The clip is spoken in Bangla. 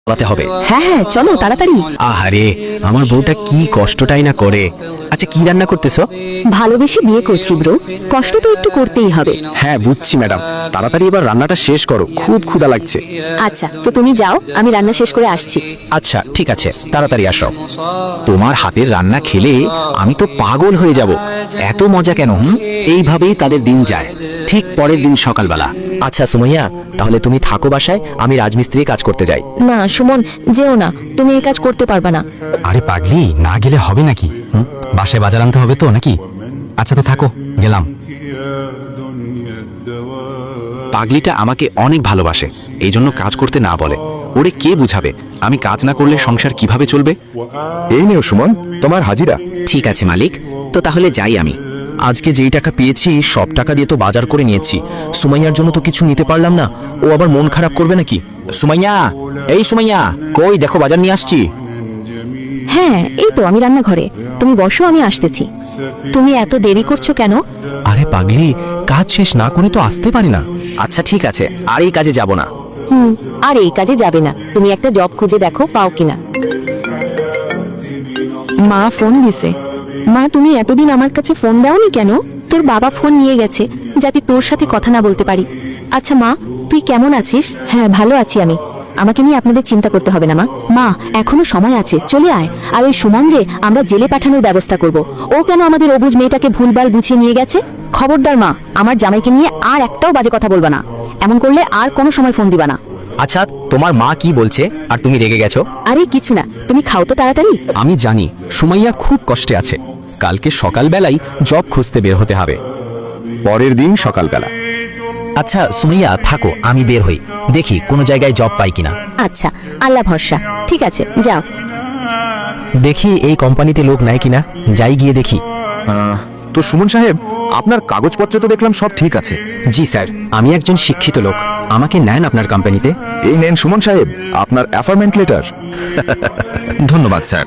চালাতে হবে। হ্যাঁ হ্যাঁ চলো তাড়াতাড়ি। আহারে, আমার বউটা কি কষ্টটাই না করে। আচ্ছা, কি রান্না করতেছো? ভালোবেসে বিয়ে করছি ব্রো, কষ্ট তো একটু করতেই হবে। হ্যাঁ বুঝছি ম্যাডাম, তাড়াতাড়ি এবার রান্নাটা শেষ করো, খুব ক্ষুধা লাগছে। আচ্ছা তো তুমি যাও, আমি রান্না শেষ করে আসছি। আচ্ছা ঠিক আছে, তাড়াতাড়ি আসো। তোমার হাতের রান্না খেলে আমি তো পাগল হয়ে যাব। এত মজা কেন? এইভাবেই তাদের দিন যায়। ঠিক পরের দিন সকালবেলা। আচ্ছা সুমাইয়া, তাহলে তুমি থাকো বাসায়, আমি রাজমিস্ত্রি কাজ করতে যাই। না সুমন, যেও না, তুমি এই কাজ করতে পারবা না। আরে পাগলি, না গেলে হবে নাকি? বাসায় বাজার আনতে হবে তো নাকি? আচ্ছা তো থাকো, গেলাম। পাগলিটা আমাকে অনেক ভালোবাসে, এই জন্য কাজ করতে না বলে। ওরে কে বুঝাবে আমি কাজ না করলে সংসার কিভাবে চলবে? এই নেও সুমন, তোমার হাজিরা। ঠিক আছে মালিক, তো তাহলে যাই আমি। আজকে যেই টাকা পেয়েছি সব টাকা দিয়ে তো বাজার করে নিয়েছি। সুমাইয়ার জন্য তো কিছু নিতে পারলাম না, ও আবার মন খারাপ করবে নাকি? সুমাইয়া, এই সুমাইয়া, কই দেখো বাজার নিয়ে আসছি। হ্যাঁ এই তো আমি রান্নাঘরে, তুমি বসো, আমি আসতেছি। তুমি এত দেরি করছো কেন? আরে পাগলি, কাজ শেষ না করে তো আসতে পারি না। আচ্ছা ঠিক আছে, আর এই কাজে যাব না। আর এই কাজে যাবে না, তুমি একটা জব খুঁজে দেখো পাও কিনা। মা ফোন দিছে। মা তুমি এতদিন আমার কাছে ফোন দাওনি কেন? তোর বাবা ফোন নিয়ে গেছে, যাতে তোর সাথে কথা না বলতে পারি। আচ্ছা মা, তুই কেমন আছিস? হ্যাঁ ভালো আছি আমি, আমাকে নিয়ে আপনাদের চিন্তা করতে হবে না মা। মা এখনো সময় আছে, চলে আয়। আর ওই সুমনকে আমরা জেলে পাঠানোর ব্যবস্থা করব। ও কেন আমাদের অবুঝ মেয়েটাকে ভুলভাল বুঝিয়ে নিয়ে গেছে? খবরদার মা, আমার জামাইকে নিয়ে আর একটাও বাজে কথা বলবা না। এমন করলে আর কোনো সময় ফোন দিবা না। আচ্ছা, তোমার মা কি বলছে আর তুমি রেগে গেছো? আরে কিছু না, তুমি খাও তো তাড়াতাড়ি। আমি জানি সুমাইয়া খুব কষ্টে আছে, কালকে সকালবেলাই জব খুঁজতে বের হতে হবে। পরের দিন সকালবেলা। আচ্ছা সুমাইয়া থাকো, আমি বের হই, দেখি কোনো জায়গায় জব পাই কিনা। আচ্ছা, আল্লাহ ভরসা। ঠিক আছে যাও। দেখি এই কোম্পানিতে লোক নাই কিনা, যাই গিয়ে দেখি। তো সুমন সাহেব, আপনার কাগজপত্র তো দেখলাম সব ঠিক আছে। জি স্যার, আমি একজন শিক্ষিত লোক, আমাকে নেন আপনার কোম্পানিতে। এই নেন সুমন সাহেব আপনার অ্যাপয়েন্টমেন্ট লেটার। ধন্যবাদ স্যার।